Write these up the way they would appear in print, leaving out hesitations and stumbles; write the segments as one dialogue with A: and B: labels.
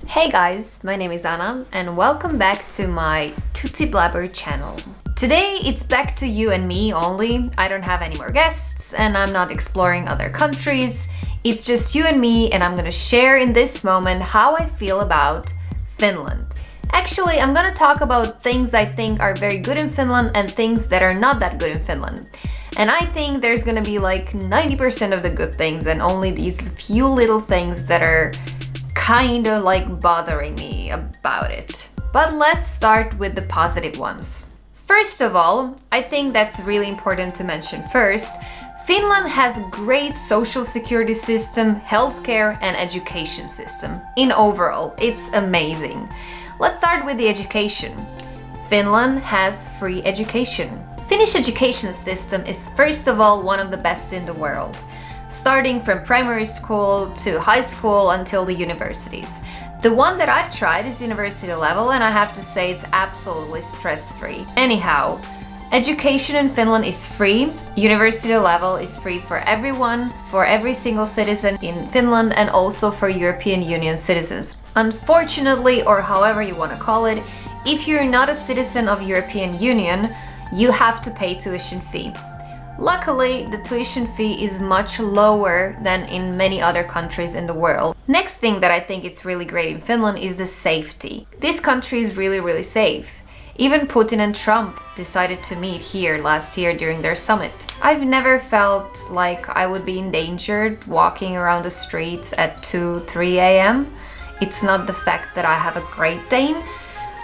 A: Hey guys, my name is Anna and welcome back to my Tootsie Blabber channel. Today it's back to you and me only. I don't have any more guests and I'm not exploring other countries. It's just you and me, and I'm gonna share in this moment how I feel about Finland. Actually, I'm gonna talk about things I think are very good in Finland and things that are not that good in Finland. And I think there's gonna be like 90% of the good things and only these few little things that are kind of like bothering me about it. But let's start with the positive ones. First of all, I think that's really important to mention first. Finland has a great social security system, healthcare and education system. In overall, it's amazing. Let's start with the education. Finland has free education. Finnish education system is first of all one of the best in the world, starting from primary school to high school until the universities. The one that I've tried is university level, and I have to say it's absolutely stress-free. Anyhow, education in Finland is free. University level is free for everyone, for every single citizen in Finland, and also for European Union citizens. Unfortunately, or however you want to call it, if you're not a citizen of European Union, you have to pay tuition fee. Luckily, the tuition fee is much lower than in many other countries in the world. Next thing that I think it's really great in Finland is the safety. This country is really safe. Even Putin and Trump decided to meet here last year during their summit. I've never felt like I would be endangered walking around the streets at 2-3 a.m. It's not the fact that I have a Great Dane.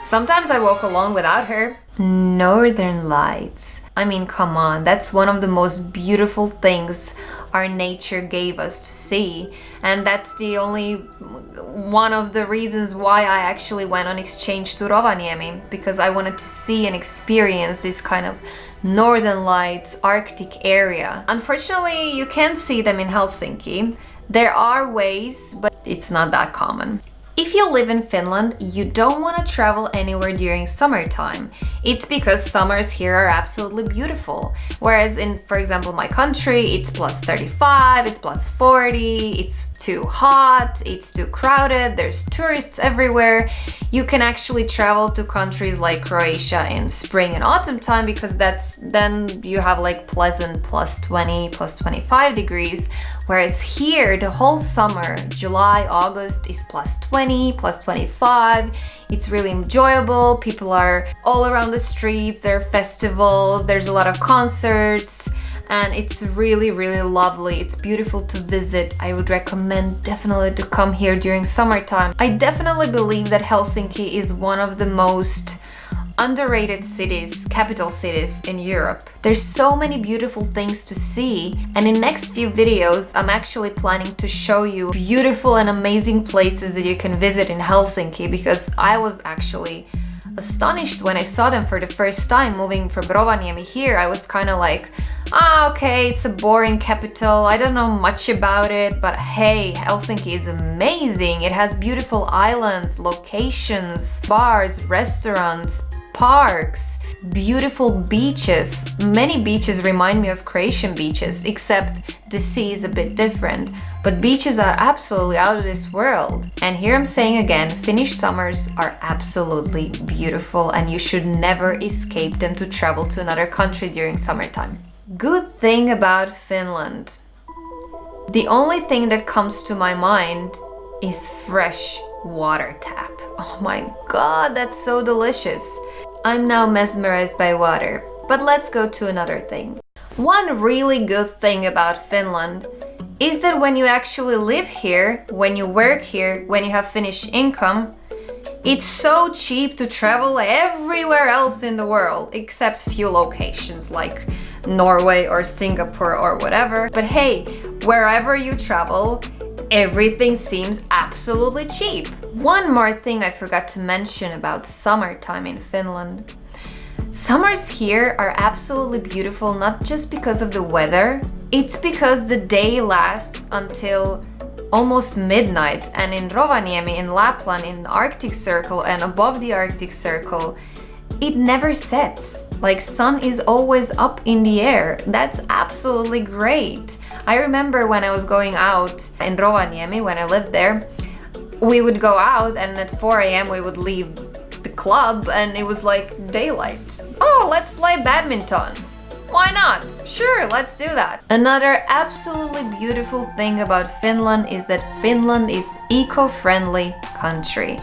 A: Sometimes I walk alone without her. Northern Lights. I mean, come on, that's one of the most beautiful things our nature gave us to see. And that's the only one of the reasons why I actually went on exchange to Rovaniemi, because I wanted to see and experience this kind of Northern Lights, Arctic area. Unfortunately, you can't see them in Helsinki. There are ways, but it's not that common. If you live in Finland, you don't want to travel anywhere during summertime. It's because summers here are absolutely beautiful. Whereas in, for example, my country, it's plus 35, it's plus 40, it's too hot, it's too crowded, there's tourists everywhere. You can actually travel to countries like Croatia in spring and autumn time, because then you have like pleasant plus 20, plus 25 degrees. Whereas here, the whole summer, July, August is plus 20, plus 25. It's really enjoyable. People are all around the streets. There are festivals. There's a lot of concerts. And it's really lovely. It's beautiful to visit. I would recommend definitely to come here during summertime. I definitely believe that Helsinki is one of the most underrated cities, capital cities in Europe. There's so many beautiful things to see, and in next few videos I'm actually planning to show you beautiful and amazing places that you can visit in Helsinki, because I was actually astonished when I saw them for the first time moving from Rovaniemi here. I was kind of like, okay, it's a boring capital, I don't know much about it, but hey, Helsinki is amazing. It has beautiful islands, locations, bars, restaurants, parks, beautiful beaches. Many beaches remind me of Croatian beaches, except the sea is a bit different. But beaches are absolutely out of this world. And here I'm saying again, Finnish summers are absolutely beautiful and you should never escape them to travel to another country during summertime. Good thing about Finland. The only thing that comes to my mind is fresh water tap. Oh my god, that's so delicious. I'm now mesmerized by water. But let's go to another thing. One really good thing about Finland is that when you actually live here, when you work here, when you have Finnish income, it's so cheap to travel everywhere else in the world, except few locations like Norway or Singapore or whatever. But hey, wherever you travel, everything seems absolutely cheap. One more thing I forgot to mention about summertime in Finland. Summers here are absolutely beautiful, not just because of the weather. It's because the day lasts until almost midnight, and in Rovaniemi, in Lapland, in the Arctic Circle and above the Arctic Circle, it never sets. Like, sun is always up in the air. That's absolutely great. I remember when I was going out in Rovaniemi, when I lived there, we would go out and at 4 a.m. we would leave the club and it was like daylight. Oh, let's play badminton. Why not? Sure, let's do that. Another absolutely beautiful thing about Finland is that Finland is eco-friendly country.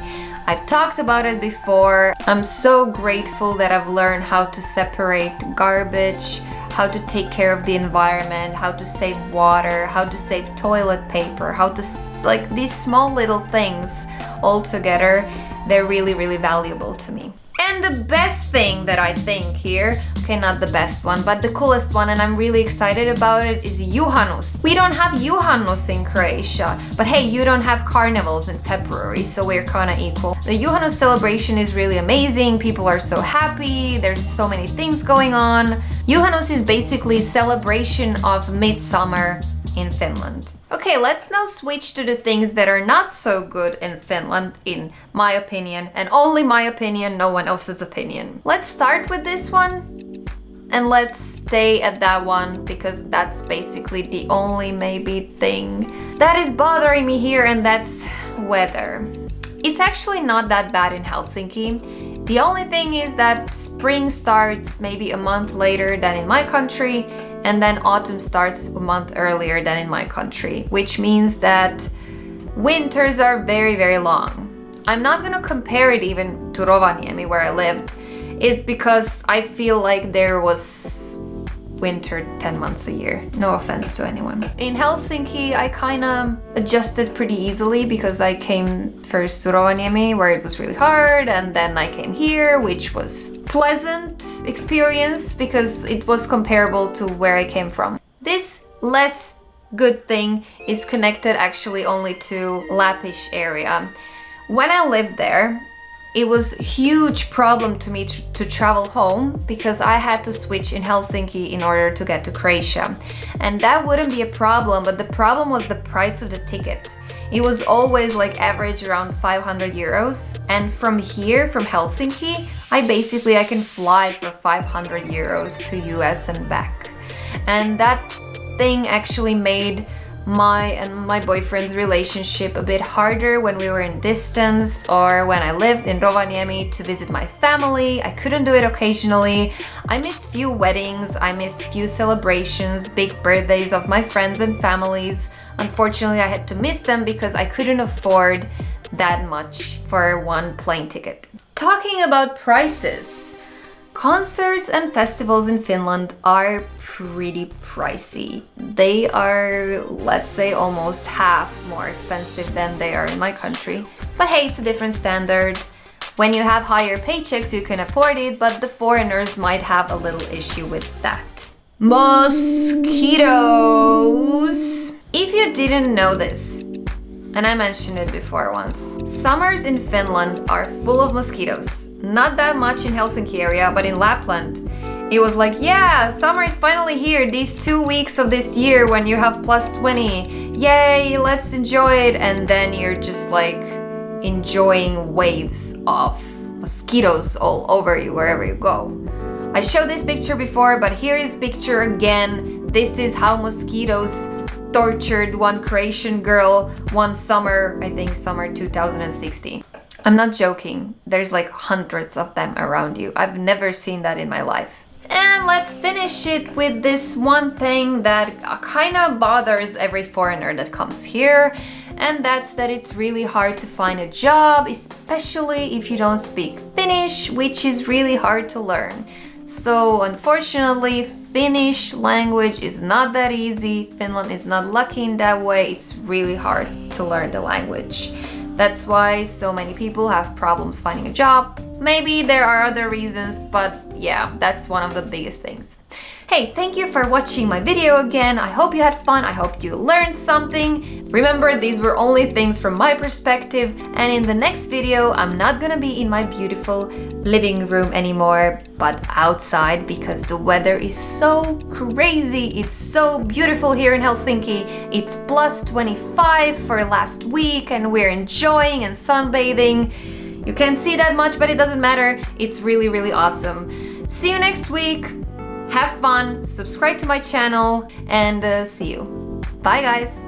A: I've talked about it before. I'm so grateful that I've learned how to separate garbage, how to take care of the environment, how to save water, how to save toilet paper, how to, like, these small little things all together, they're really, really valuable to me. And the best thing that I think here, okay, not the best one, but the coolest one, and I'm really excited about it, is Juhannus. We don't have Juhannus in Croatia, but hey, you don't have carnivals in February, so we're kinda equal. The Juhannus celebration is really amazing, people are so happy, there's so many things going on. Juhannus is basically celebration of midsummer in Finland. Okay, let's now switch to the things that are not so good in Finland, in my opinion, and only my opinion, no one else's opinion. Let's start with this one, and let's stay at that one, because that's basically the only maybe thing that is bothering me here, and that's weather. It's actually not that bad in Helsinki. The only thing is that spring starts maybe a month later than in my country, and then autumn starts a month earlier than in my country, which means that winters are very, very long. I'm not gonna compare it even to Rovaniemi, where I lived. It's because I feel like there was winter 10 months a year. No offense to anyone. In Helsinki, I kinda adjusted pretty easily because I came first to Rovaniemi, where it was really hard, and then I came here, which was pleasant experience because it was comparable to where I came from. This less good thing is connected actually only to Lappish area. When I lived there, it was a huge problem to me to travel home because I had to switch in Helsinki in order to get to Croatia. And that wouldn't be a problem, but the problem was the price of the ticket. It was always like average around 500 euros. And from here, from Helsinki, I can fly for 500 euros to US and back. And that thing actually made my and my boyfriend's relationship a bit harder when we were in distance or when I lived in Rovaniemi to visit my family. I couldn't do it occasionally. I missed few weddings, I missed few celebrations, big birthdays of my friends and families. Unfortunately, I had to miss them because I couldn't afford that much for one plane ticket. Talking about prices, concerts and festivals in Finland are pretty pricey. They are, let's say, almost half more expensive than they are in my country. But hey, it's a different standard. When you have higher paychecks, you can afford it, but the foreigners might have a little issue with that. Mosquitoes! If you didn't know this, and I mentioned it before once, summers in Finland are full of mosquitoes. Not that much in Helsinki area, but in Lapland, it was like, yeah, summer is finally here, these 2 weeks of this year when you have plus 20. Yay, let's enjoy it. And then you're just like enjoying waves of mosquitoes all over you wherever you go. I showed this picture before, but here is picture again. This is how mosquitoes tortured one Croatian girl one summer, I think summer 2016. I'm not joking, there's like hundreds of them around you. I've never seen that in my life. And let's finish it with this one thing that kind of bothers every foreigner that comes here, and that's that it's really hard to find a job, especially if you don't speak Finnish, which is really hard to learn. So unfortunately, Finnish language is not that easy. Finland is not lucky in that way. It's really hard to learn the language. That's why so many people have problems finding a job. Maybe there are other reasons, but yeah, that's one of the biggest things. Hey, thank you for watching my video again. I hope you had fun. I hope you learned something. Remember, these were only things from my perspective. And in the next video, I'm not gonna be in my beautiful living room anymore, but outside because the weather is so crazy. It's so beautiful here in Helsinki. It's plus 25 for last week and we're enjoying and sunbathing. You can't see that much, but it doesn't matter. It's really, really awesome. See you next week. Have fun, subscribe to my channel, and see you. Bye guys!